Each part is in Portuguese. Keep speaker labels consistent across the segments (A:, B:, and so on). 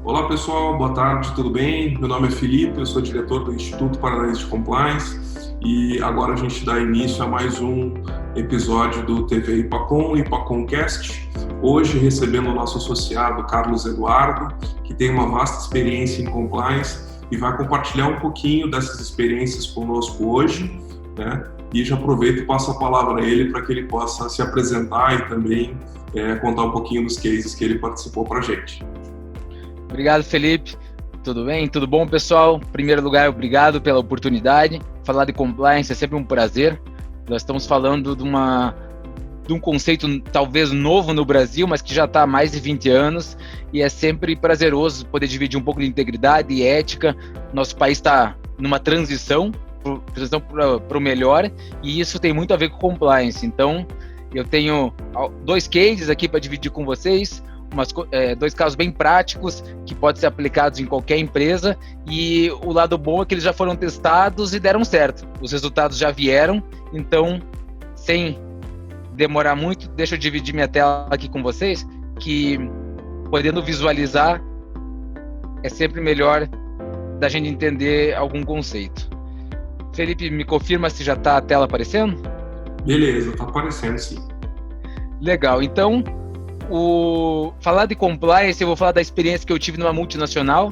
A: Olá pessoal, boa tarde, tudo bem? Meu nome é Felipe, eu sou diretor do Instituto Paranaense de Compliance e agora a gente dá início a mais um episódio do TV Ipacom, Ipacomcast. Hoje recebendo o nosso associado Carlos Eduardo, que tem uma vasta experiência em compliance e vai compartilhar um pouquinho dessas experiências conosco hoje, né? E já aproveito e passo a palavra a ele para que ele possa se apresentar e também contar um pouquinho dos cases que ele participou para a gente.
B: Obrigado, Felipe. Tudo bem? Tudo bom, pessoal? Em primeiro lugar, obrigado pela oportunidade. Falar de compliance é sempre um prazer. Nós estamos falando de um conceito talvez novo no Brasil, mas que já está há mais de 20 anos e é sempre prazeroso poder dividir um pouco de integridade e ética. Nosso país está numa transição para o melhor e isso tem muito a ver com compliance. Então, eu tenho 2 cases aqui para dividir com vocês. 2 casos bem práticos que podem ser aplicados em qualquer empresa e o lado bom é que eles já foram testados e deram certo. Os resultados já vieram, então, sem demorar muito, deixa eu dividir minha tela aqui com vocês, que podendo visualizar é sempre melhor da gente entender algum conceito. Felipe, me confirma se já está a tela aparecendo?
A: Beleza, está aparecendo sim.
B: Legal, então falar de compliance, eu vou falar da experiência que eu tive numa multinacional.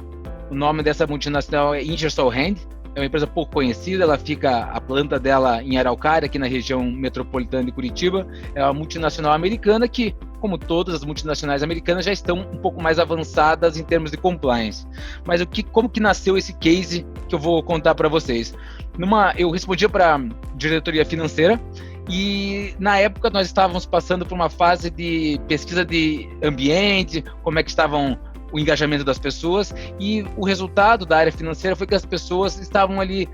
B: O nome dessa multinacional é Ingersoll Rand. É uma empresa pouco conhecida, a planta dela em Araucária, aqui na região metropolitana de Curitiba. É uma multinacional americana que, como todas as multinacionais americanas, já estão um pouco mais avançadas em termos de compliance. Mas como que nasceu esse case que eu vou contar para vocês? Eu respondia para a diretoria financeira e na época nós estávamos passando por uma fase de pesquisa de ambiente, como é que estavam o engajamento das pessoas, e o resultado da área financeira foi que as pessoas estavam ali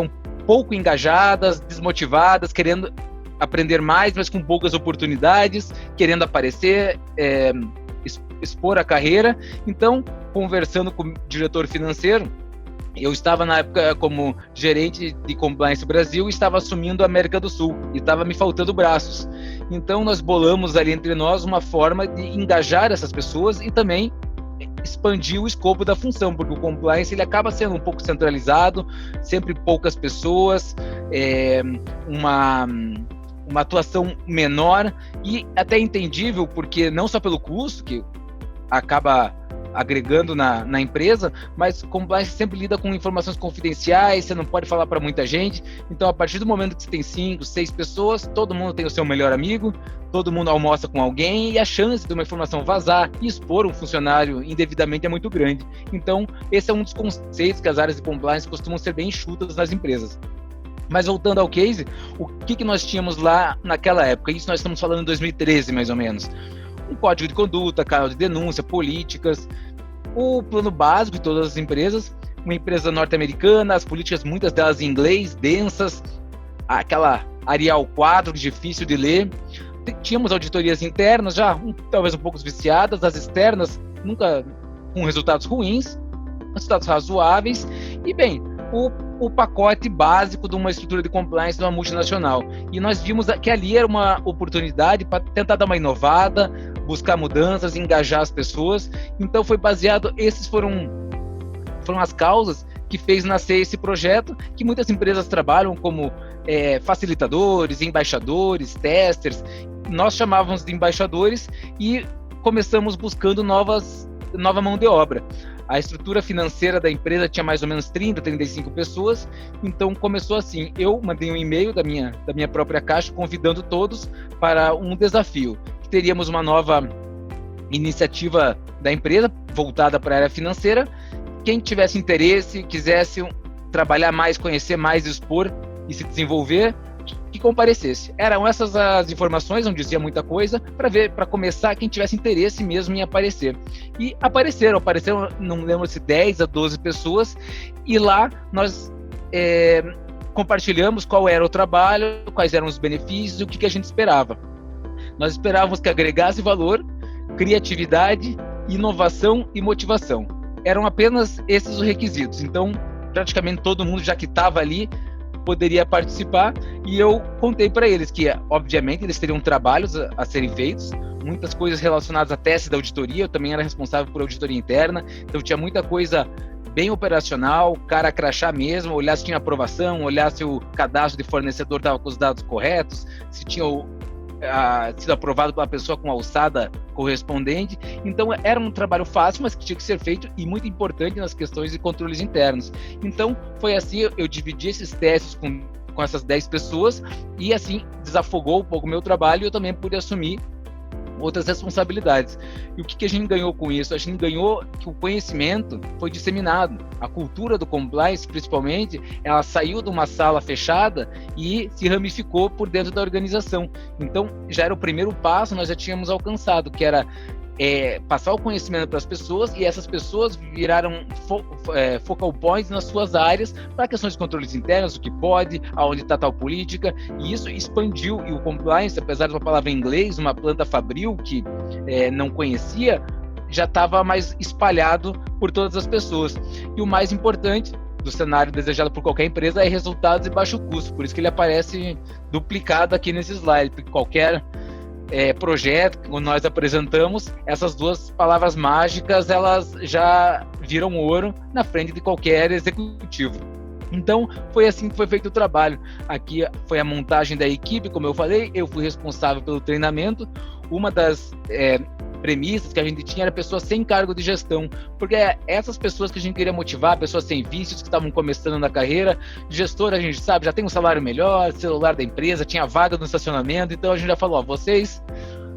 B: um pouco engajadas, desmotivadas, querendo aprender mais, mas com poucas oportunidades, querendo aparecer, expor a carreira. Então, conversando com o diretor financeiro, eu estava na época como gerente de Compliance Brasil e estava assumindo a América do Sul e estava me faltando braços. Então nós bolamos ali entre nós uma forma de engajar essas pessoas e também expandir o escopo da função, porque o Compliance ele acaba sendo um pouco centralizado, sempre poucas pessoas, uma atuação menor e até entendível, porque não só pelo custo, que acaba agregando na empresa, mas compliance sempre lida com informações confidenciais, você não pode falar para muita gente, então a partir do momento que você tem 5, 6 pessoas, todo mundo tem o seu melhor amigo, todo mundo almoça com alguém e a chance de uma informação vazar e expor um funcionário indevidamente é muito grande. Então esse é um dos conceitos que as áreas de compliance costumam ser bem enxutas nas empresas. Mas voltando ao case, o que nós tínhamos lá naquela época? Isso nós estamos falando em 2013 mais ou menos. Um código de conduta, canal de denúncia, políticas, o plano básico de todas as empresas, uma empresa norte-americana, as políticas, muitas delas em inglês, densas, aquela Arial 4, difícil de ler. Tínhamos auditorias internas, já talvez um pouco viciadas, as externas nunca com resultados ruins, resultados razoáveis, e bem, o pacote básico de uma estrutura de compliance de uma multinacional. E nós vimos que ali era uma oportunidade para tentar dar uma inovada, buscar mudanças, engajar as pessoas. Então foi baseado, esses foram as causas que fez nascer esse projeto, que muitas empresas trabalham como facilitadores, embaixadores, testers. Nós chamávamos de embaixadores e começamos buscando nova mão de obra. A estrutura financeira da empresa tinha mais ou menos 30, 35 pessoas, então começou assim. Eu mandei um e-mail da minha própria caixa convidando todos para um desafio. Que teríamos uma nova iniciativa da empresa voltada para a área financeira. Quem tivesse interesse, quisesse trabalhar mais, conhecer mais, expor e se desenvolver, que comparecesse. Eram essas as informações, não dizia muita coisa, para começar quem tivesse interesse mesmo em aparecer. E apareceram, não lembro se 10 a 12 pessoas, e lá nós compartilhamos qual era o trabalho, quais eram os benefícios e o que a gente esperava. Nós esperávamos que agregasse valor, criatividade, inovação e motivação. Eram apenas esses os requisitos. Então, praticamente todo mundo, já que estava ali, poderia participar, e eu contei para eles que, obviamente, eles teriam trabalhos a serem feitos, muitas coisas relacionadas à tese da auditoria. Eu também era responsável por auditoria interna, então tinha muita coisa bem operacional, cara crachá mesmo, olhar se tinha aprovação, olhar se o cadastro de fornecedor estava com os dados corretos, se tinha sido aprovado pela pessoa com a alçada correspondente. Então era um trabalho fácil, mas que tinha que ser feito e muito importante nas questões de controles internos. Então foi assim, eu dividi esses testes com essas 10 pessoas, e assim desafogou um pouco o meu trabalho, e eu também pude assumir outras responsabilidades. E o que a gente ganhou com isso? A gente ganhou que o conhecimento foi disseminado. A cultura do compliance, principalmente, ela saiu de uma sala fechada e se ramificou por dentro da organização. Então, já era o primeiro passo, nós já tínhamos alcançado, que era passar o conhecimento para as pessoas, e essas pessoas viraram focal points nas suas áreas para questões de controles internos, o que pode, aonde está tal política, e isso expandiu. E o compliance, apesar de uma palavra em inglês, uma planta fabril que não conhecia, já estava mais espalhado por todas as pessoas. E o mais importante do cenário desejado por qualquer empresa é resultados e baixo custo, por isso que ele aparece duplicado aqui nesse slide, porque qualquer projeto que nós apresentamos, essas duas palavras mágicas, elas já viram ouro na frente de qualquer executivo. Então, foi assim que foi feito o trabalho. Aqui foi a montagem da equipe, como eu falei, eu fui responsável pelo treinamento. Uma das premissas que a gente tinha era pessoas sem cargo de gestão, porque essas pessoas que a gente queria motivar, pessoas sem vícios, que estavam começando na carreira. Gestor, a gente sabe, já tem um salário melhor, celular da empresa, tinha vaga no estacionamento, então a gente já falou, vocês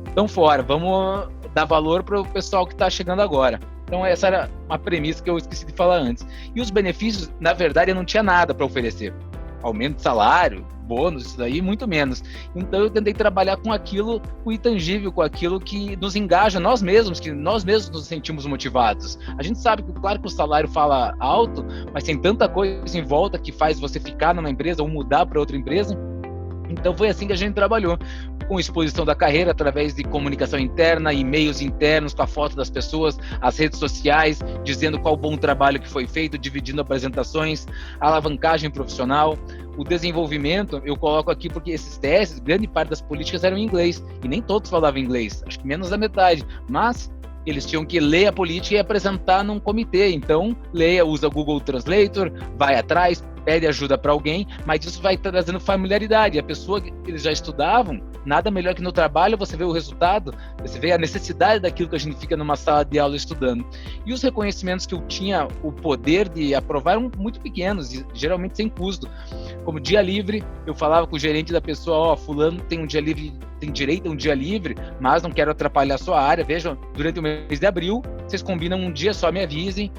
B: estão fora, vamos dar valor para o pessoal que está chegando agora. Então essa era uma premissa que eu esqueci de falar antes. E os benefícios, na verdade, eu não tinha nada para oferecer. Aumento de salário, bônus, isso daí, muito menos. Então eu tentei trabalhar com aquilo, com o intangível, com aquilo que nos engaja, nós mesmos, que nós mesmos nos sentimos motivados. A gente sabe que, claro que o salário fala alto, mas tem tanta coisa em volta que faz você ficar numa empresa ou mudar para outra empresa. Então foi assim que a gente trabalhou, com exposição da carreira através de comunicação interna, e-mails internos com a foto das pessoas, as redes sociais, dizendo qual bom trabalho que foi feito, dividindo apresentações, alavancagem profissional. O desenvolvimento, eu coloco aqui porque esses testes, grande parte das políticas eram em inglês, e nem todos falavam inglês, acho que menos da metade, mas eles tinham que ler a política e apresentar num comitê. Então, leia, usa o Google Translator, vai atrás, pede ajuda para alguém, mas isso vai trazendo familiaridade. A pessoa que eles já estudavam, nada melhor que no trabalho você vê o resultado, você vê a necessidade daquilo que a gente fica numa sala de aula estudando. E os reconhecimentos que eu tinha o poder de aprovar eram muito pequenos, e geralmente sem custo. Como dia livre, eu falava com o gerente da pessoa, fulano tem um dia livre, tem direito a um dia livre, mas não quero atrapalhar a sua área. Vejam, durante o mês de abril, vocês combinam um dia só, me avisem.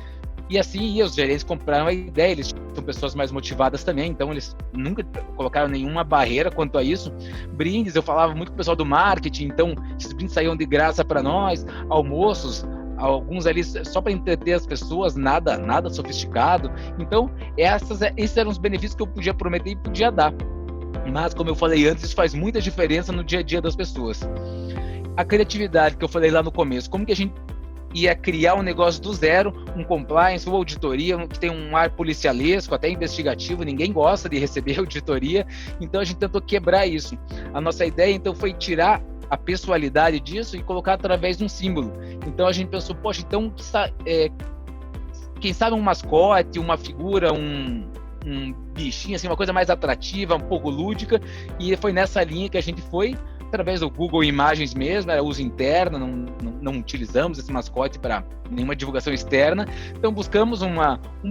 B: E assim, os gerentes compraram a ideia, eles são pessoas mais motivadas também, então eles nunca colocaram nenhuma barreira quanto a isso. Brindes, eu falava muito com o pessoal do marketing, então esses brindes saíam de graça para nós, almoços, alguns ali só para entreter as pessoas, nada sofisticado. Então, esses eram os benefícios que eu podia prometer e podia dar. Mas, como eu falei antes, isso faz muita diferença no dia a dia das pessoas. A criatividade que eu falei lá no começo, como que a gente ia criar um negócio do zero, um compliance ou auditoria que tem um ar policialesco, até investigativo, ninguém gosta de receber auditoria, então a gente tentou quebrar isso. A nossa ideia, então, foi tirar a pessoalidade disso e colocar através de um símbolo. Então a gente pensou, poxa, então, quem sabe um mascote, uma figura, um bichinho, assim, uma coisa mais atrativa, um pouco lúdica, e foi nessa linha que a gente foi, através do Google Imagens mesmo, era uso interno, não utilizamos esse mascote para nenhuma divulgação externa. Então buscamos um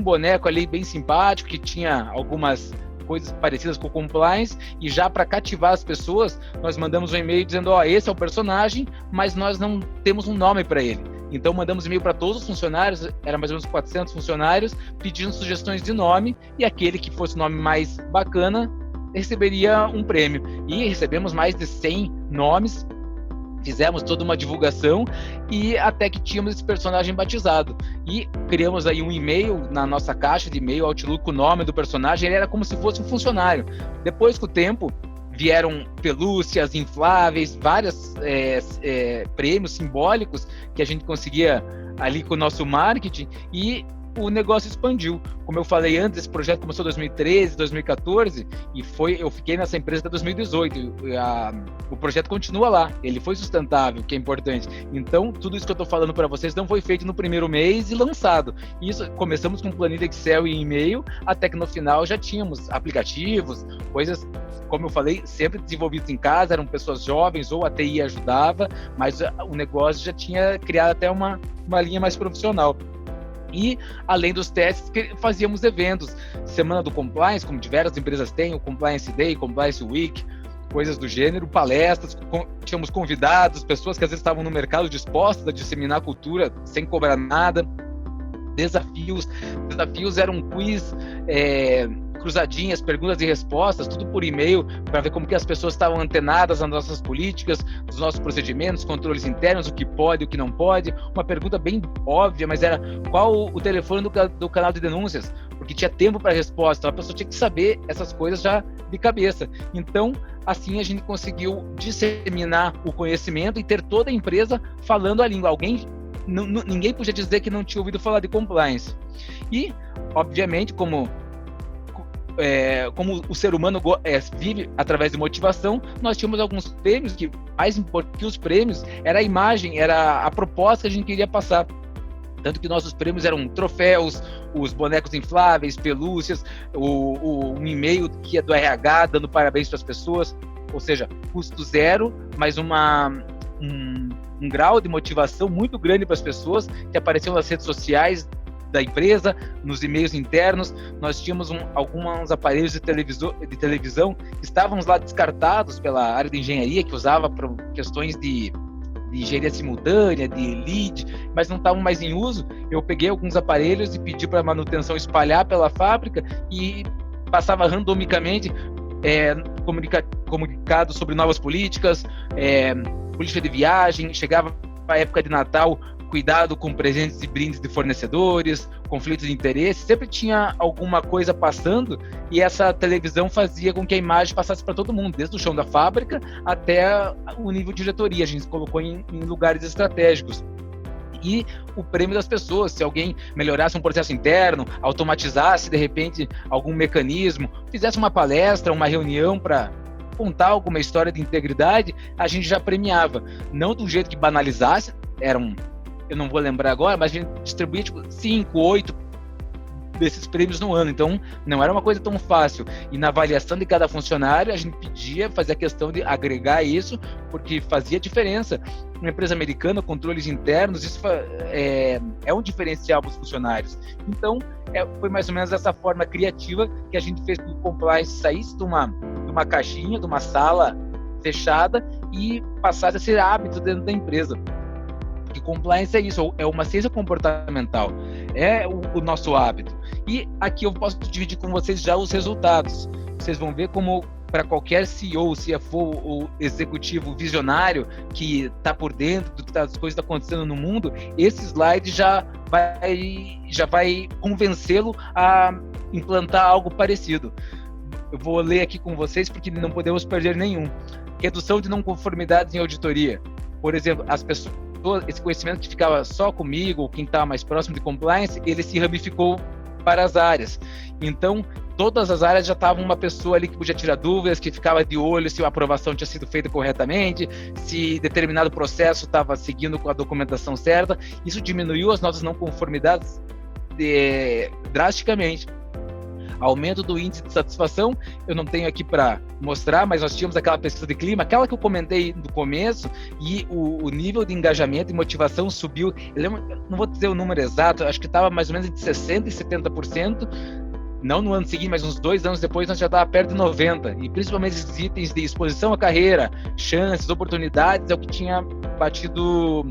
B: boneco ali bem simpático, que tinha algumas coisas parecidas com o compliance, e já para cativar as pessoas, nós mandamos um e-mail dizendo, esse é o personagem, mas nós não temos um nome para ele. Então mandamos e-mail para todos os funcionários, era mais ou menos 400 funcionários, pedindo sugestões de nome, e aquele que fosse o nome mais bacana receberia um prêmio. E recebemos mais de 100 nomes, fizemos toda uma divulgação, e até que tínhamos esse personagem batizado. E criamos aí um e-mail na nossa caixa de e-mail, Outlook, com o nome do personagem, ele era como se fosse um funcionário. Depois, com o tempo, vieram pelúcias infláveis, vários prêmios simbólicos que a gente conseguia ali com o nosso marketing, e o negócio expandiu. Como eu falei antes, esse projeto começou em 2013, 2014, e eu fiquei nessa empresa até 2018. O projeto continua lá, ele foi sustentável, que é importante. Então, tudo isso que eu estou falando para vocês não foi feito no primeiro mês e lançado. Isso, começamos com planilha Excel e e-mail, até que no final já tínhamos aplicativos, coisas, como eu falei, sempre desenvolvidos em casa, eram pessoas jovens, ou a TI ajudava, mas o negócio já tinha criado até uma linha mais profissional. E, além dos testes, fazíamos eventos. Semana do Compliance, como diversas empresas têm, o Compliance Day, Compliance Week, coisas do gênero, palestras, tínhamos convidados, pessoas que às vezes estavam no mercado dispostas a disseminar a cultura sem cobrar nada. Desafios eram um quiz, cruzadinhas, perguntas e respostas, tudo por e-mail, para ver como que as pessoas estavam antenadas nas nossas políticas, nos nossos procedimentos, controles internos, o que pode, o que não pode. Uma pergunta bem óbvia, mas era qual o telefone do canal de denúncias, porque tinha tempo para a resposta, então a pessoa tinha que saber essas coisas já de cabeça. Então, assim a gente conseguiu disseminar o conhecimento e ter toda a empresa falando a língua. Ninguém podia dizer que não tinha ouvido falar de compliance. E, obviamente, como o ser humano vive através de motivação, nós tínhamos alguns prêmios que, mais importante que os prêmios, era a imagem, era a proposta que a gente queria passar. Tanto que nossos prêmios eram troféus, os bonecos infláveis, pelúcias, um e-mail que é do RH dando parabéns para as pessoas, ou seja, custo zero, mas um grau de motivação muito grande para as pessoas que apareciam nas redes sociais da empresa, nos e-mails internos. Nós tínhamos alguns aparelhos de televisão que estavam lá descartados pela área de engenharia, que usava para questões de engenharia simultânea, de lead, mas não estavam mais em uso. Eu peguei alguns aparelhos e pedi para a manutenção espalhar pela fábrica e passava randomicamente comunicado sobre novas políticas, política de viagem. Chegava a época de Natal, cuidado com presentes e brindes de fornecedores, conflitos de interesse, sempre tinha alguma coisa passando, e essa televisão fazia com que a imagem passasse para todo mundo, desde o chão da fábrica até o nível de diretoria. A gente colocou em lugares estratégicos. E o prêmio das pessoas, se alguém melhorasse um processo interno, automatizasse de repente algum mecanismo, fizesse uma palestra, uma reunião para contar alguma história de integridade, a gente já premiava. Não de um jeito que banalizasse, eu não vou lembrar agora, mas a gente distribuía 5, 8 desses prêmios no ano, então não era uma coisa tão fácil. E na avaliação de cada funcionário, a gente fazia questão de agregar isso, porque fazia diferença. Uma empresa americana, controles internos, isso é um diferencial para os funcionários. Então, foi mais ou menos dessa forma criativa que a gente fez com que o compliance saísse de uma caixinha, de uma sala fechada e passasse a ser hábito dentro da empresa. Porque compliance é isso, é uma ciência comportamental, é o nosso hábito. E aqui eu posso dividir com vocês já os resultados. Vocês vão ver como, para qualquer CEO, CFO ou executivo visionário que está por dentro das coisas que estão acontecendo no mundo, esse slide já vai convencê-lo a implantar algo parecido. Eu vou ler aqui com vocês porque não podemos perder nenhum. Redução de não conformidades em auditoria. Por exemplo, as pessoas, esse conhecimento que ficava só comigo, ou quem estava mais próximo de compliance, ele se ramificou para as áreas. Então, todas as áreas já estavam uma pessoa ali que podia tirar dúvidas, que ficava de olho se a aprovação tinha sido feita corretamente, se determinado processo estava seguindo com a documentação certa. Isso diminuiu as nossas não conformidades drasticamente. Aumento do índice de satisfação, eu não tenho aqui para mostrar, mas nós tínhamos aquela pesquisa de clima, aquela que eu comentei no começo, e o nível de engajamento e motivação subiu. Eu não vou dizer o número exato, acho que estava mais ou menos entre 60% e 70%, não no ano seguinte, mas uns 2 anos depois nós já estava perto de 90%, e principalmente esses itens de exposição à carreira, chances, oportunidades, é o que tinha batido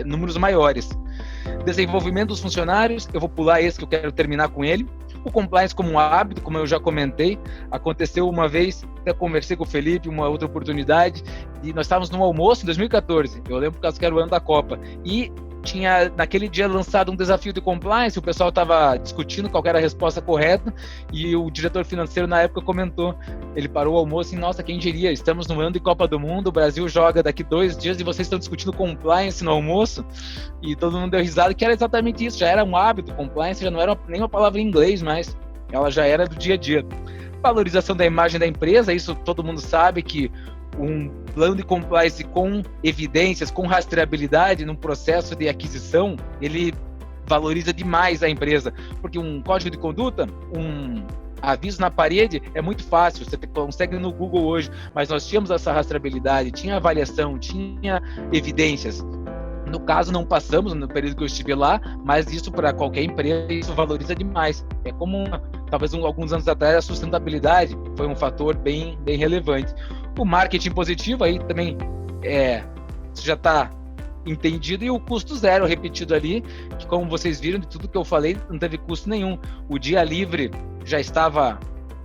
B: números maiores. Desenvolvimento dos funcionários, eu vou pular esse que eu quero terminar com ele. O compliance como um hábito, como eu já comentei, aconteceu uma vez, até conversei com o Felipe, uma outra oportunidade, e nós estávamos num almoço em 2014, eu lembro por causa que era o ano da Copa, e tinha naquele dia lançado um desafio de compliance, o pessoal estava discutindo qual era a resposta correta, e o diretor financeiro na época comentou ele parou o almoço e, nossa, quem diria, estamos no ano de Copa do Mundo, o Brasil joga daqui 2 dias e vocês estão discutindo compliance no almoço? E todo mundo deu risada, que era exatamente isso, já era um hábito, compliance já não era nem uma palavra em inglês, mas ela já era do dia a dia. Valorização da imagem da empresa, isso todo mundo sabe que um plano de compliance com evidências, com rastreabilidade num processo de aquisição, ele valoriza demais a empresa, porque um código de conduta, um aviso na parede é muito fácil, você consegue no Google hoje, mas nós tínhamos essa rastreabilidade, tinha avaliação, tinha evidências. No caso, não passamos no período que eu estive lá, mas isso para qualquer empresa, isso valoriza demais. É como, talvez alguns anos atrás, a sustentabilidade foi um fator bem relevante. O marketing positivo aí também já está entendido, e o custo zero repetido ali, que como vocês viram, de tudo que eu falei, não teve custo nenhum. O dia livre já estava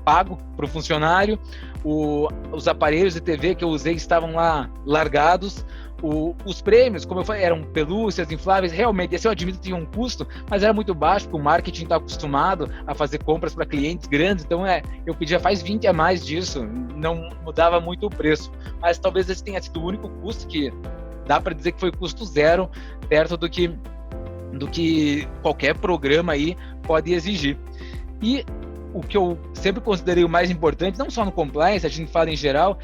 B: pago para o funcionário, os aparelhos de TV que eu usei estavam lá largados, os prêmios, como eu falei, eram pelúcias, infláveis, realmente, esse eu admito que tinha um custo, mas era muito baixo, porque o marketing está acostumado a fazer compras para clientes grandes, então eu pedia faz 20 a mais disso, não mudava muito o preço, mas talvez esse tenha sido o único custo que dá para dizer que foi custo zero, perto do que qualquer programa aí pode exigir. E o que eu sempre considerei o mais importante, não só no compliance, a gente fala em geral,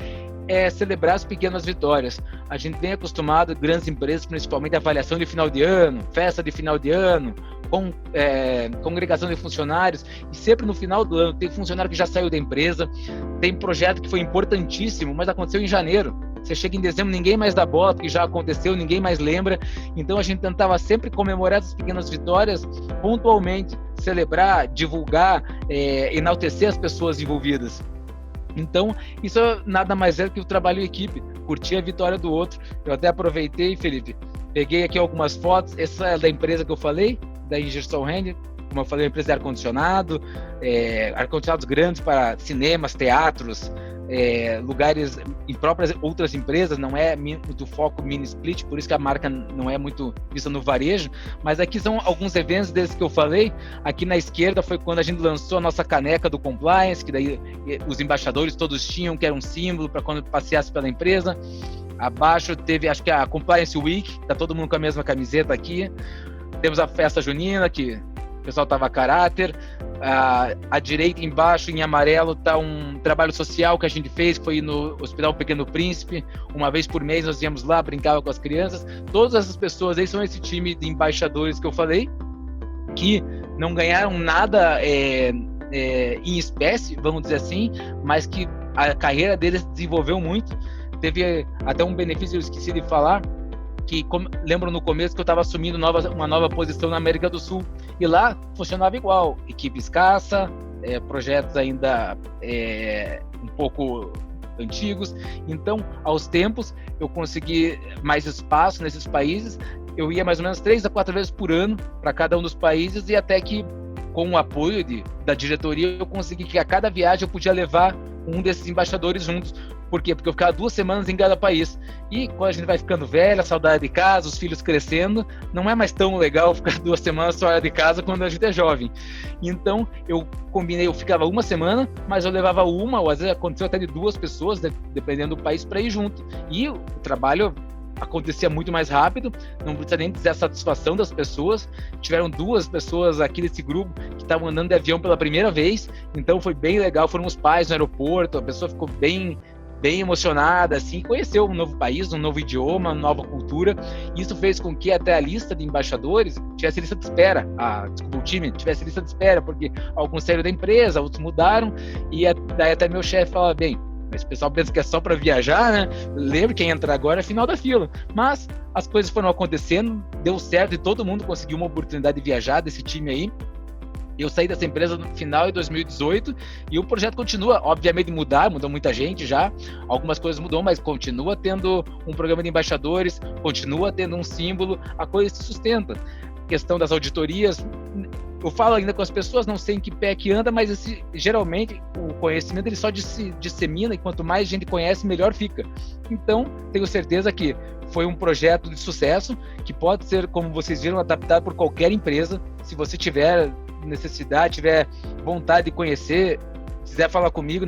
B: é celebrar as pequenas vitórias. A gente vem acostumado, grandes empresas, principalmente avaliação de final de ano, festa de final de ano, congregação de funcionários, e sempre no final do ano tem funcionário que já saiu da empresa, tem projeto que foi importantíssimo, mas aconteceu em janeiro. Você chega em dezembro, ninguém mais dá bola, porque já aconteceu, ninguém mais lembra. Então a gente tentava sempre comemorar essas pequenas vitórias pontualmente, celebrar, divulgar, enaltecer as pessoas envolvidas. Então, isso nada mais é do que o trabalho em equipe, curtir a vitória do outro. Eu até aproveitei, Felipe, peguei aqui algumas fotos, essa é da empresa que eu falei, da Ingersoll Rand, como eu falei, uma empresa de ar-condicionado, ar-condicionados grandes para cinemas, teatros, lugares em próprias outras empresas, não é muito foco mini split, por isso que a marca não é muito vista no varejo, mas aqui são alguns eventos desses que eu falei. Aqui na esquerda foi quando a gente lançou a nossa caneca do compliance, que daí os embaixadores todos tinham, que era um símbolo para quando passeasse pela empresa. Abaixo teve, acho que a Compliance Week, tá todo mundo com a mesma camiseta aqui. Temos a festa junina, que o pessoal tava a caráter. À direita, embaixo, em amarelo, está um trabalho social que a gente fez, que foi no Hospital Pequeno Príncipe. Uma vez por mês nós íamos lá, brincava com as crianças. Todas essas pessoas aí são esse time de embaixadores que eu falei, que não ganharam nada em espécie, vamos dizer assim, mas que a carreira deles desenvolveu muito. Teve até um benefício, eu esqueci de falar, que lembro no começo que eu estava assumindo uma nova posição na América do Sul, e lá funcionava igual, equipe escassa, projetos ainda um pouco antigos. Então, aos tempos, eu consegui mais espaço nesses países. Eu ia mais ou menos 3 a 4 vezes por ano para cada um dos países, e até que, com o apoio da diretoria, eu consegui que a cada viagem eu podia levar um desses embaixadores juntos. Por quê? Porque eu ficava 2 semanas em cada país. E quando a gente vai ficando velha, saudade de casa, os filhos crescendo, não é mais tão legal ficar 2 semanas fora de casa quando a gente é jovem. Então, eu ficava 1 semana, mas eu levava uma, ou às vezes aconteceu até de 2 pessoas, dependendo do país, para ir junto. E o trabalho acontecia muito mais rápido, não precisa nem dizer a satisfação das pessoas. Tiveram 2 pessoas aqui desse grupo que estavam andando de avião pela primeira vez, então foi bem legal. Foram os pais no aeroporto, a pessoa ficou bem emocionada, assim, conheceu um novo país, um novo idioma, uma nova cultura. Isso fez com que até a lista de embaixadores tivesse lista de espera. O time tivesse lista de espera, porque alguns saíram da empresa, outros mudaram, e daí até meu chefe falava, bem, mas o pessoal pensa que é só para viajar, né? Lembra, quem entra agora é final da fila. Mas as coisas foram acontecendo, deu certo e todo mundo conseguiu uma oportunidade de viajar desse time aí. Eu saí dessa empresa no final de 2018 e o projeto continua, obviamente mudou muita gente já, algumas coisas mudou, mas continua tendo um programa de embaixadores, continua tendo um símbolo, a coisa se sustenta. Questão das auditorias, eu falo ainda com as pessoas, não sei em que pé que anda, mas geralmente o conhecimento ele só dissemina, e quanto mais gente conhece, melhor fica. Então, tenho certeza que foi um projeto de sucesso, que pode ser, como vocês viram, adaptado por qualquer empresa. Se você tiver necessidade, tiver vontade de conhecer, Se quiser falar comigo,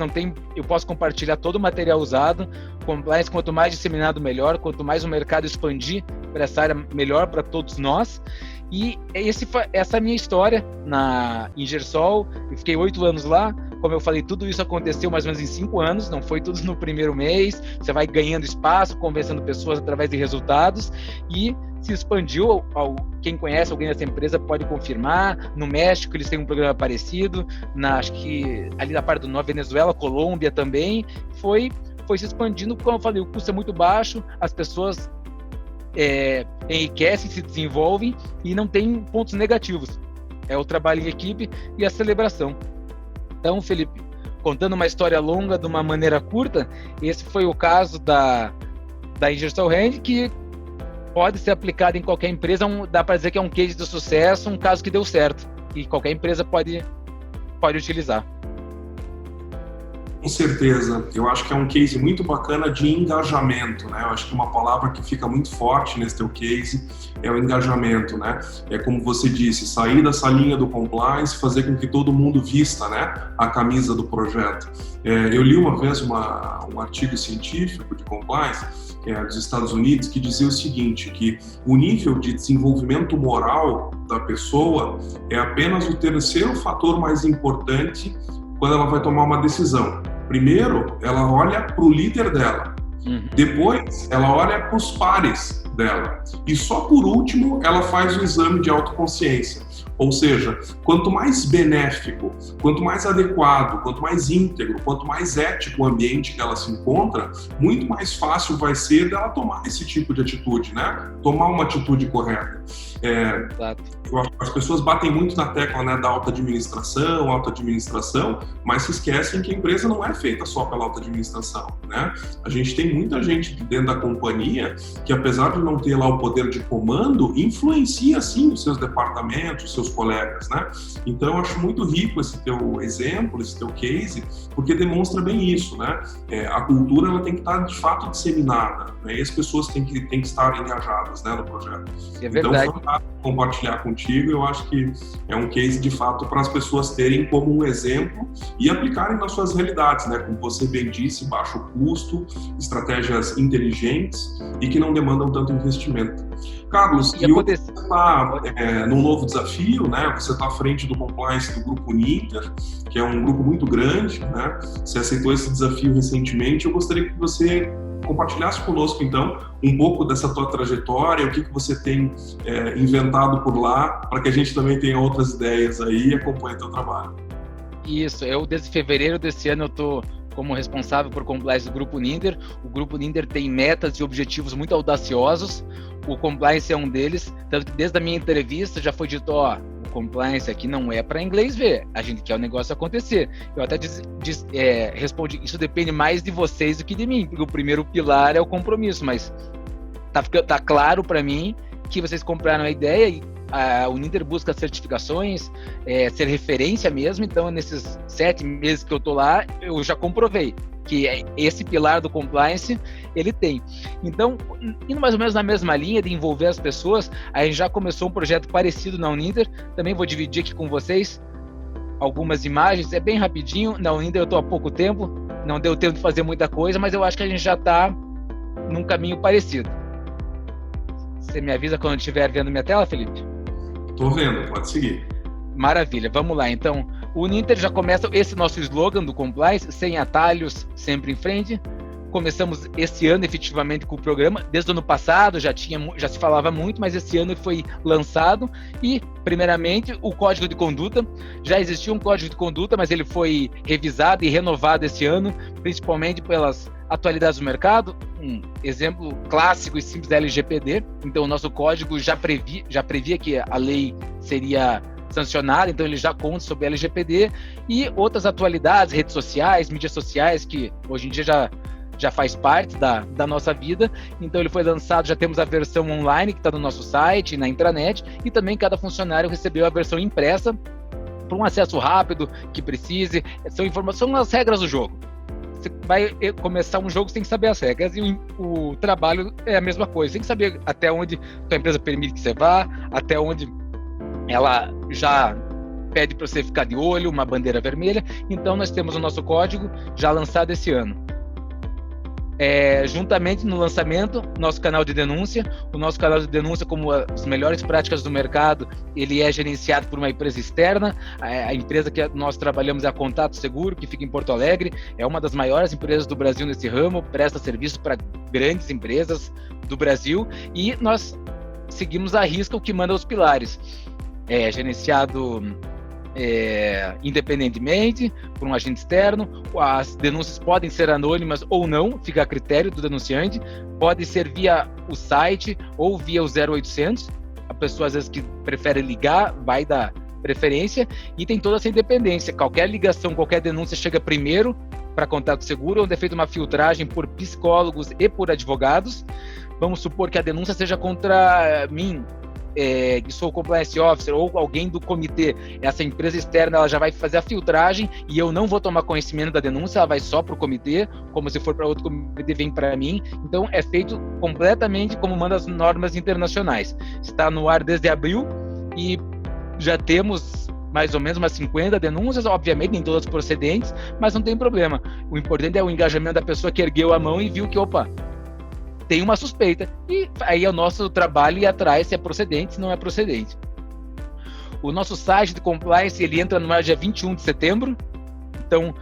B: eu posso compartilhar todo o material usado. Compliance, quanto mais disseminado, melhor. Quanto mais o mercado expandir para essa área, melhor para todos nós. E essa é a minha história na Ingersoll. Eu fiquei 8 anos lá. Como eu falei, tudo isso aconteceu mais ou menos em 5 anos, não foi tudo no primeiro mês. Você vai ganhando espaço, convencendo pessoas através de resultados e se expandiu. Quem conhece alguém dessa empresa pode confirmar. No México eles têm um programa parecido, acho que ali na parte do Norte, Venezuela, Colômbia também. Foi se expandindo, como eu falei, o custo é muito baixo, as pessoas enriquecem, se desenvolvem e não tem pontos negativos. É o trabalho em equipe e a celebração. Então, Felipe, contando uma história longa de uma maneira curta, esse foi o caso da Ingersoll Rand, que pode ser aplicado em qualquer empresa. Dá para dizer que é um case de sucesso, um caso que deu certo, e qualquer empresa pode utilizar.
A: Com certeza, eu acho que é um case muito bacana de engajamento, né? Eu acho que uma palavra que fica muito forte nesse teu case é o engajamento, né? É como você disse, sair dessa linha do compliance, fazer com que todo mundo vista, né, a camisa do projeto. Eu li uma vez um artigo científico de compliance dos Estados Unidos que dizia o seguinte, que o nível de desenvolvimento moral da pessoa é apenas o terceiro fator mais importante quando ela vai tomar uma decisão. Primeiro, ela olha para o líder dela. Depois, ela olha para os pares dela. E só por último, ela faz o exame de autoconsciência. Ou seja, quanto mais benéfico, quanto mais adequado, quanto mais íntegro, quanto mais ético o ambiente que ela se encontra, muito mais fácil vai ser dela tomar esse tipo de atitude, né? Tomar uma atitude correta. As pessoas batem muito na tecla, né, da alta administração, mas se esquecem que a empresa não é feita só pela alta administração, né? A gente tem muita gente dentro da companhia que, apesar de não ter lá o poder de comando, influencia sim os seus departamentos, os seus colegas, né? Então eu acho muito rico esse teu exemplo, esse teu case, porque demonstra bem isso, né? A cultura ela tem que estar de fato disseminada, né? E as pessoas têm que estar engajadas, né, no projeto.
B: É verdade.
A: Então, compartilhar contigo, eu acho que é um case de fato para as pessoas terem como um exemplo e aplicarem nas suas realidades, né? Como você bem disse, baixo custo, estratégias inteligentes e que não demandam tanto investimento. Carlos, e você está num novo desafio, né? Você está à frente do compliance do Grupo Ninter, que é um grupo muito grande, né? Você aceitou esse desafio recentemente. Eu gostaria que você compartilhasse conosco, então, um pouco dessa tua trajetória, o que você tem inventado por lá, para que a gente também tenha outras ideias aí e acompanhe teu trabalho.
B: Isso, desde fevereiro desse ano eu estou como responsável por compliance do Grupo Ninter. O Grupo Ninter tem metas e objetivos muito audaciosos, o compliance é um deles, tanto que desde a minha entrevista já foi dito, o compliance aqui não é para inglês ver, a gente quer o negócio acontecer. Eu até respondi, isso depende mais de vocês do que de mim, porque o primeiro pilar é o compromisso, mas tá claro para mim que vocês compraram a ideia e o Ninter busca certificações, ser referência mesmo, então nesses 7 meses que eu tô lá, eu já comprovei que esse pilar do compliance, ele tem. Então, indo mais ou menos na mesma linha de envolver as pessoas, a gente já começou um projeto parecido na Uninter, também vou dividir aqui com vocês algumas imagens, é bem rapidinho, na Uninter eu tô há pouco tempo, não deu tempo de fazer muita coisa, mas eu acho que a gente já tá num caminho parecido. Você me avisa quando estiver vendo minha tela, Felipe?
A: Tô vendo, pode seguir.
B: Maravilha, vamos lá. Então, o Uninter já começa esse nosso slogan do compliance, sem atalhos, sempre em frente. Começamos esse ano efetivamente com o programa. Desde o ano passado já se falava muito, mas esse ano foi lançado. E, primeiramente, o código de conduta. Já existia um código de conduta, mas ele foi revisado e renovado esse ano, principalmente pelas atualidades do mercado. Um exemplo clássico e simples da LGPD. Então, o nosso código já previa que a lei seria sancionada, então ele já conta sobre a LGPD e outras atualidades, redes sociais, mídias sociais, que hoje em dia já faz parte da nossa vida. Então ele foi lançado, já temos a versão online que está no nosso site, na intranet, e também cada funcionário recebeu a versão impressa para um acesso rápido que precise. São as regras do jogo. Você vai começar um jogo, você tem que saber as regras, e o trabalho é a mesma coisa. Você tem que saber até onde a tua empresa permite que você vá, até onde ela já pede para você ficar de olho, uma bandeira vermelha. Então nós temos o nosso código já lançado esse ano. Juntamente no lançamento, nosso canal de denúncia. O nosso canal de denúncia, como as melhores práticas do mercado, ele é gerenciado por uma empresa externa. A empresa que nós trabalhamos é a Contato Seguro, que fica em Porto Alegre. É uma das maiores empresas do Brasil nesse ramo, presta serviço para grandes empresas do Brasil. E nós seguimos à risca o que manda os pilares. É gerenciado independentemente, por um agente externo. As denúncias podem ser anônimas ou não, fica a critério do denunciante. Pode ser via o site ou via o 0800. A pessoa, às vezes, que prefere ligar, vai dar preferência, e tem toda essa independência. Qualquer ligação, qualquer denúncia chega primeiro para Contato Seguro, onde é feita uma filtragem por psicólogos e por advogados. Vamos supor que a denúncia seja contra mim, que sou o compliance officer, ou alguém do comitê. Essa empresa externa, ela já vai fazer a filtragem e eu não vou tomar conhecimento da denúncia, ela vai só para o comitê, como se for para outro comitê, vem para mim. Então é feito completamente como mandam as normas internacionais. Está no ar desde abril e já temos mais ou menos umas 50 denúncias, obviamente nem todas procedentes, mas não tem problema. O importante é o engajamento da pessoa que ergueu a mão e viu que, opa, tem uma suspeita, e aí é o nosso trabalho ir atrás se é procedente, se não é procedente. O nosso site de compliance, ele entra no ar dia 21 de setembro, então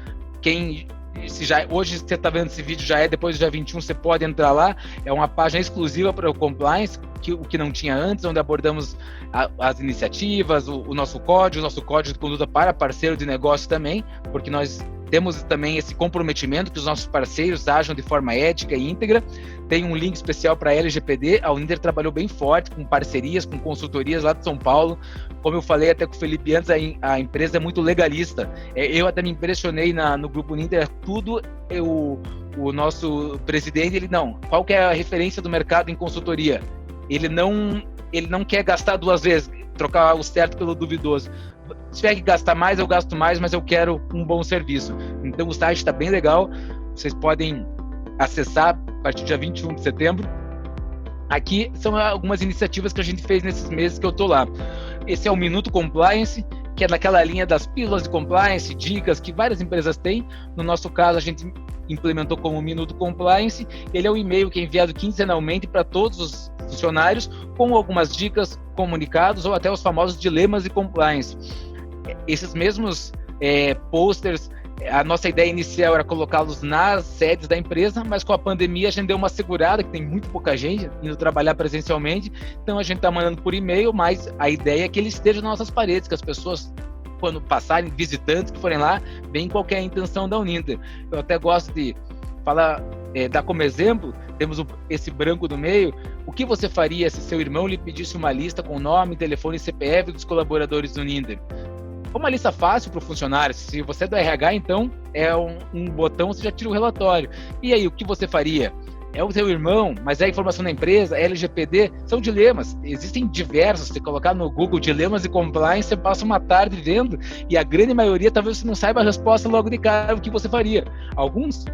B: hoje você está vendo esse vídeo, já é depois do dia 21, você pode entrar lá. É uma página exclusiva para o compliance, o que não tinha antes, onde abordamos as iniciativas, o nosso código de conduta para parceiro de negócio também, porque nós temos também esse comprometimento que os nossos parceiros ajam de forma ética e íntegra. Tem um link especial para a LGPD. A Uninter trabalhou bem forte com parcerias, com consultorias lá de São Paulo. Como eu falei até com o Felipe antes, a empresa é muito legalista. Eu até me impressionei no grupo Uninter, o nosso presidente, qual que é a referência do mercado em consultoria? Ele não quer gastar duas vezes, trocar o certo pelo duvidoso. Se tiver que gastar mais, eu gasto mais, mas eu quero um bom serviço. Então o site está bem legal, vocês podem acessar a partir do dia 21 de setembro. Aqui são algumas iniciativas que a gente fez nesses meses que eu estou lá. Esse é o Minuto Compliance, que é naquela linha das pílulas de compliance, dicas que várias empresas têm. No nosso caso, a gente implementou como Minuto Compliance. Ele é um e-mail que é enviado quinzenalmente para todos os funcionários, com algumas dicas, comunicados ou até os famosos dilemas de compliance. Esses mesmos posters, a nossa ideia inicial era colocá-los nas sedes da empresa, mas com a pandemia a gente deu uma segurada, que tem muito pouca gente indo trabalhar presencialmente, então a gente está mandando por e-mail, mas a ideia é que ele esteja nas nossas paredes, que as pessoas, quando passarem, visitantes que forem lá, veem qual que é a intenção da Uninter. Eu até gosto de falar, dar como exemplo, temos esse branco no meio. O que você faria se seu irmão lhe pedisse uma lista com nome, telefone e CPF dos colaboradores do Uninter? Uma lista fácil para o funcionário. Se você é do RH, então é um botão, você já tira o relatório. E aí, o que você faria? É o seu irmão, mas é a informação da empresa, é LGPD, são dilemas. Existem diversos. Se colocar no Google dilemas e compliance, você passa uma tarde vendo, e a grande maioria talvez você não saiba a resposta logo de cara, o que você faria. Alguns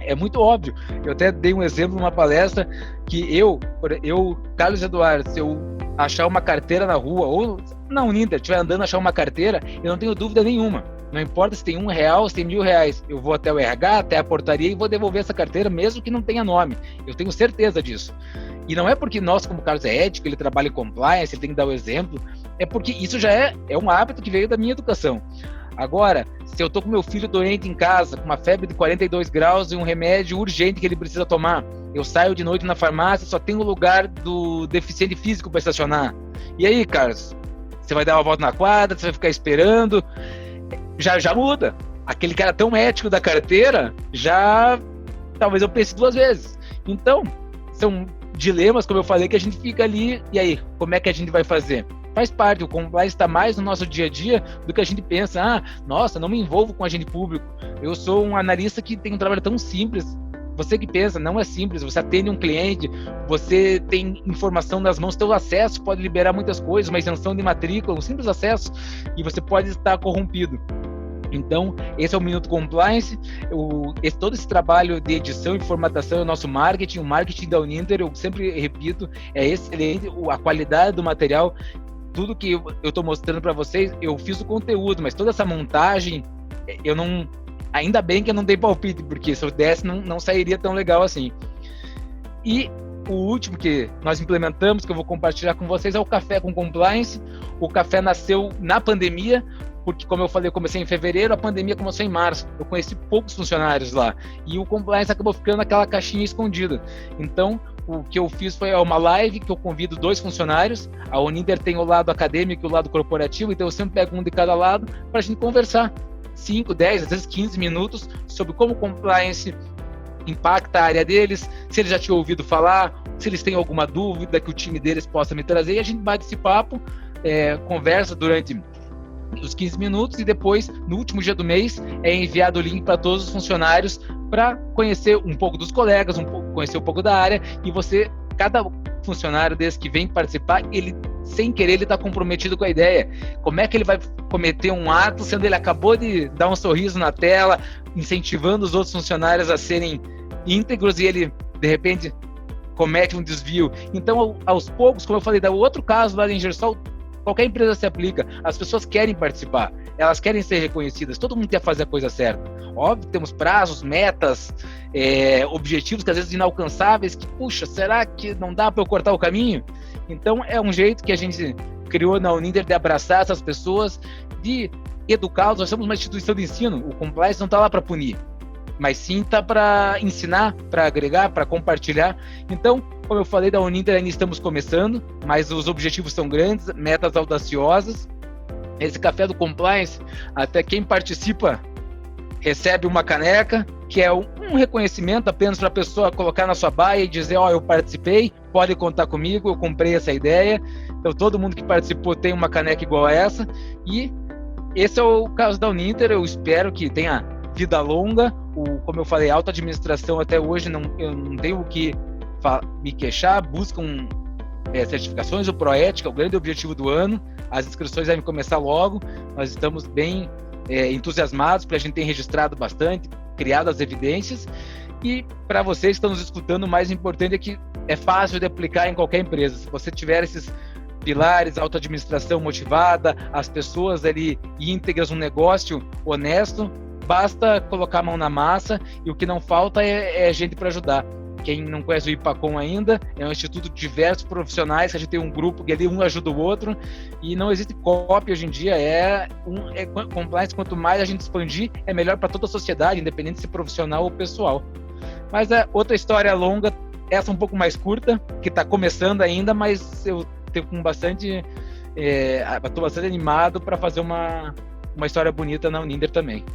B: é muito óbvio. Eu até dei um exemplo numa palestra que eu, Carlos Eduardo, se eu achar uma carteira na rua ou na Uninter, estiver andando achar uma carteira, eu não tenho dúvida nenhuma. Não importa se tem R$1, se tem R$1.000, eu vou até o RH, até a portaria e vou devolver essa carteira, mesmo que não tenha nome. Eu tenho certeza disso. E não é porque nós, como Carlos é ético, ele trabalha em compliance, ele tem que dar o exemplo, é porque isso já é um hábito que veio da minha educação. Agora, se eu tô com meu filho doente em casa, com uma febre de 42 graus e um remédio urgente que ele precisa tomar, eu saio de noite na farmácia, só tem um lugar do deficiente físico para estacionar. E aí, Carlos, você vai dar uma volta na quadra, você vai ficar esperando, já muda. Aquele cara tão ético da carteira, talvez eu pense duas vezes. Então, são dilemas, como eu falei, que a gente fica ali, e aí, como é que a gente vai fazer? Faz parte, o compliance está mais no nosso dia a dia do que a gente pensa. Nossa, não me envolvo com agente público. Eu sou um analista que tem um trabalho tão simples. Você que pensa, não é simples. Você atende um cliente, você tem informação nas mãos, seu acesso pode liberar muitas coisas, uma isenção de matrícula, um simples acesso, e você pode estar corrompido. Então, esse é o Minuto Compliance. Todo esse trabalho de edição e formatação é o nosso marketing. O marketing da Uninter, eu sempre repito, é excelente. A qualidade do material tudo que eu estou mostrando para vocês, eu fiz o conteúdo, mas toda essa montagem, eu não... Ainda bem que eu não dei palpite, porque se eu desse, não sairia tão legal assim. E o último que nós implementamos, que eu vou compartilhar com vocês, é o Café com Compliance. O Café nasceu na pandemia, porque, como eu falei, eu comecei em fevereiro, a pandemia começou em março. Eu conheci poucos funcionários lá. E o Compliance acabou ficando naquela caixinha escondida. Então, o que eu fiz foi uma live que eu convido 2 funcionários. A Uninter tem o lado acadêmico e o lado corporativo, então eu sempre pego um de cada lado para a gente conversar. 5, 10, às vezes 15 minutos sobre como o Compliance impacta a área deles, se eles já tinham ouvido falar, se eles têm alguma dúvida que o time deles possa me trazer, e a gente bate esse papo, conversa durante os 15 minutos, e depois, no último dia do mês, é enviado o link para todos os funcionários para conhecer um pouco dos colegas, conhecer um pouco da área, e cada funcionário desse que vem participar, ele, sem querer, ele está comprometido com a ideia. Como é que ele vai cometer um ato, sendo ele acabou de dar um sorriso na tela, incentivando os outros funcionários a serem íntegros, e ele, de repente, comete um desvio. Então, aos poucos, como eu falei, do outro caso lá de Ingersoll, qualquer empresa se aplica, as pessoas querem participar, elas querem ser reconhecidas, todo mundo quer fazer a coisa certa. Óbvio, temos prazos, metas, objetivos que às vezes inalcançáveis, que, puxa, será que não dá para eu cortar o caminho? Então, é um jeito que a gente criou na Uninter de abraçar essas pessoas, de educá-los. Nós somos uma instituição de ensino, o Compliance não está lá para punir, mas sim está para ensinar, para agregar, para compartilhar. Então, como eu falei, da Uninter ainda estamos começando, mas os objetivos são grandes, metas audaciosas. Esse Café do Compliance, até quem participa recebe uma caneca, que é um reconhecimento apenas para a pessoa colocar na sua baia e dizer, eu participei, pode contar comigo, eu comprei essa ideia. Então, todo mundo que participou tem uma caneca igual a essa. E esse é o caso da Uninter. Eu espero que tenha vida longa. Como eu falei, alta administração até hoje, eu não tenho o que me queixar, buscam certificações. O Proética é o grande objetivo do ano. As inscrições devem começar logo. Nós estamos bem entusiasmados, porque a gente tem registrado bastante, criado as evidências. E para vocês que estão nos escutando, o mais importante é que é fácil de aplicar em qualquer empresa. Se você tiver esses pilares, alta administração motivada, as pessoas ali íntegras, um negócio honesto, basta colocar a mão na massa, e o que não falta é gente para ajudar. Quem não conhece o IPACOM ainda, é um instituto de diversos profissionais, que a gente tem um grupo que ali um ajuda o outro, e não existe cópia hoje em dia. Compliance, quanto mais a gente expandir, é melhor para toda a sociedade, independente se profissional ou pessoal. Mas é outra história longa, essa um pouco mais curta, que está começando ainda, mas eu estou bastante animado para fazer uma história bonita na Uninter também.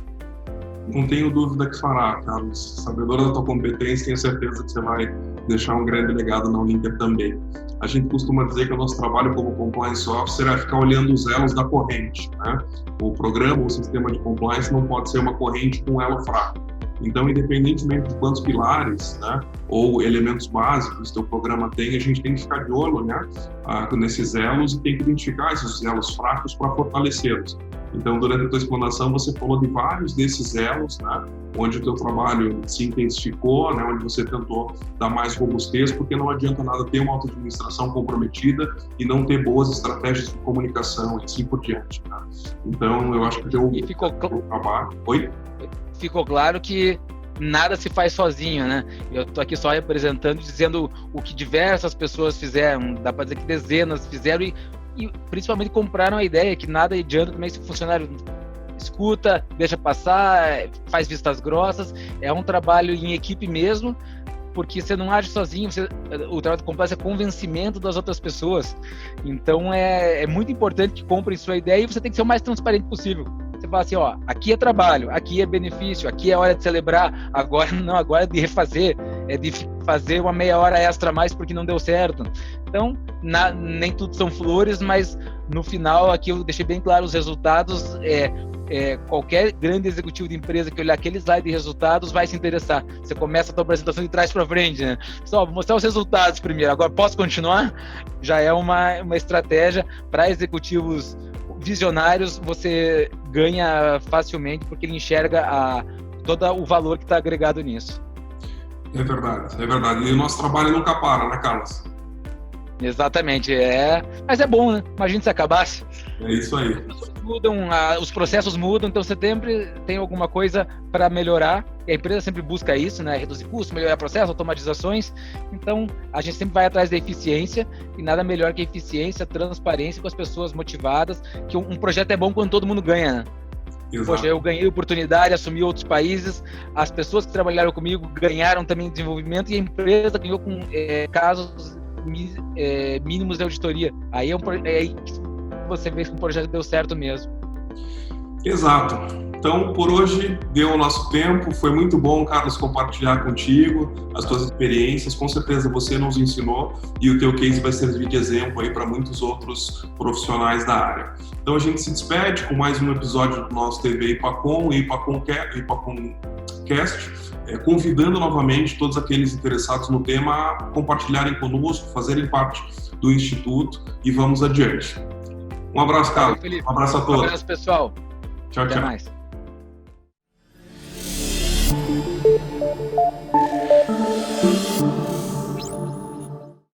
A: Não tenho dúvida que fará, Carlos. Sabedor da tua competência, tenho certeza que você vai deixar um grande legado na Uninter também. A gente costuma dizer que o nosso trabalho como Compliance Officer é ficar olhando os elos da corrente, né? O programa, o sistema de compliance não pode ser uma corrente com um elo fraco. Então, independentemente de quantos pilares, né, ou elementos básicos que o programa tem, a gente tem que ficar de olho, né, nesses elos, e tem que identificar esses elos fracos para fortalecê-los. Então, durante a tua explanação, você falou de vários desses elos, né, onde o teu trabalho se intensificou, né, onde você tentou dar mais robustez, porque não adianta nada ter uma auto-administração comprometida e não ter boas estratégias de comunicação e assim por diante. Né? Então, eu acho que o teu trabalho... Oi?
B: Ficou claro que nada se faz sozinho, né? Eu estou aqui só representando, dizendo o que diversas pessoas fizeram, dá para dizer que dezenas fizeram, e principalmente compraram a ideia que nada adianta também se o funcionário escuta, deixa passar, faz vistas grossas. É um trabalho em equipe mesmo, porque você não age sozinho, o trabalho complexo é convencimento das outras pessoas. Então é muito importante que comprem sua ideia, e você tem que ser o mais transparente possível. Você fala assim, aqui é trabalho, aqui é benefício, aqui é hora de celebrar, agora não, agora é de refazer, é de fazer uma meia hora extra a mais porque não deu certo. Então, nem tudo são flores, mas no final aqui eu deixei bem claro os resultados. Qualquer grande executivo de empresa que olhar aquele slide de resultados vai se interessar. Você começa a tua apresentação de trás para frente, né? Só vou mostrar os resultados primeiro, agora posso continuar? Já é uma estratégia para executivos visionários. Você ganha facilmente porque ele enxerga todo o valor que está agregado nisso.
A: É verdade. E o nosso trabalho nunca para, né, Carlos?
B: Exatamente, mas é bom, né? Imagina se acabasse.
A: É isso aí.
B: As pessoas mudam, os processos mudam, então você sempre tem alguma coisa para melhorar. E a empresa sempre busca isso, né? Reduzir custos, melhorar processo, automatizações. Então, a gente sempre vai atrás da eficiência e nada melhor que eficiência, transparência com as pessoas motivadas, que um projeto é bom quando todo mundo ganha, né?
A: Exato.
B: Poxa, eu ganhei oportunidade, assumi outros países, as pessoas que trabalharam comigo ganharam também desenvolvimento e a empresa ganhou com casos mínimos de auditoria. Aí aí que você vê que o projeto deu certo mesmo.
A: Exato. Então, por hoje, deu o nosso tempo. Foi muito bom, Carlos, compartilhar contigo as tuas experiências. Com certeza você nos ensinou e o teu case vai servir de exemplo aí para muitos outros profissionais da área. Então, a gente se despede com mais um episódio do nosso TV Ipacom e Ipacomcast, convidando novamente todos aqueles interessados no tema a compartilharem conosco, fazerem parte do Instituto e vamos adiante. Um abraço, Carlos.
B: Felipe.
A: Um abraço a todos.
B: Um abraço, pessoal.
A: Tchau,
B: Até
A: tchau.
B: mais.